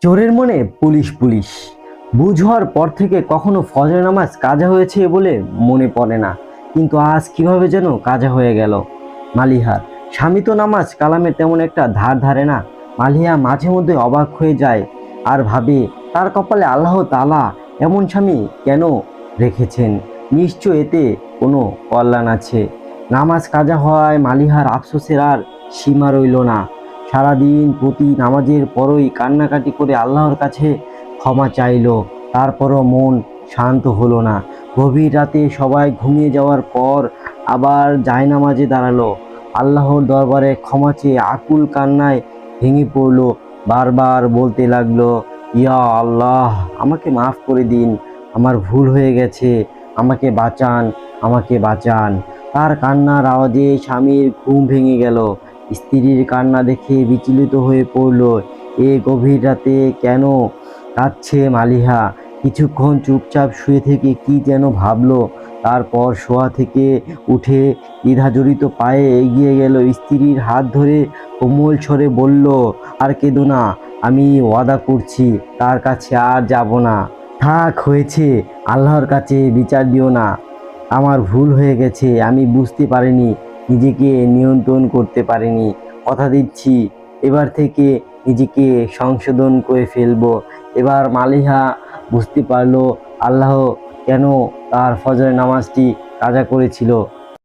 চোরের মনে police police. বুঝ হওয়ার পর থেকে কখনো ফজর নামাজ কাজা হয়েছে বলে মনে পড়ে না, কিন্তু আজ কিভাবে যেন কাজা হয়ে গেল। মালিহার স্বামী তো নামাজ কালামে তেমন একটা ধার ধারে না। মালিহা মাঝে মধ্যে অবাক হয়ে যায় আর ভাবে তার কপালে আল্লাহ তাআলা এমন স্বামী কেন রেখেছেন। নিশ্চয় এতে কোনো কল্যাণ আছে। নামাজ কাজা হওয়ায় মালিহার আফসোসের আর সীমা রইল না। সারাদিন প্রতি নামাজের পরই কান্নাকাটি করে আল্লাহর কাছে ক্ষমা চাইল, তারপরও মন শান্ত হলো না। গভীর রাতে সবাই ঘুমিয়ে যাওয়ার পর আবার জায়নামাজে দাঁড়ালো, আল্লাহর দরবারে ক্ষমা চেয়ে আকুল কান্নায় ভেঙে পড়লো। বারবার বলতে লাগলো, ইয়া আল্লাহ, আমাকে মাফ করে দিন, আমার ভুল হয়ে গেছে, আমাকে বাঁচান, আমাকে বাঁচান। তার কান্নার আওয়াজে স্বামীর ঘুম ভেঙে গেল। স্ত্রীর কান্না দেখে বিচলিত হয়ে পড়ল। এ গভীর রাতে কেন কাঁদছে মালিহা? কিছুক্ষণ চুপচাপ শুয়ে থেকে কি যেন ভাবলো, তারপর শোয়া থেকে উঠে দ্বিধাজড়িত পায়ে এগিয়ে গেল, স্ত্রীর হাত ধরে কোমল স্বরে বলল, আর কেঁদো না, আমি ওয়াদা করছি তার কাছে আর যাব না। থাক, হয়েছে, আল্লাহর কাছে বিচার দিও না। আমার ভুল হয়ে গেছে, আমি বুঝতে পারিনি, নিজেকে নিয়ন্ত্রণ করতে পারিনি। কথা দিচ্ছি এবার থেকে নিজেকে সংশোধন করে ফেলবো। এবার মালিহা বুঝতে পারলো আল্লাহ কেন তার ফজরের নামাজটি কাজা করেছিল।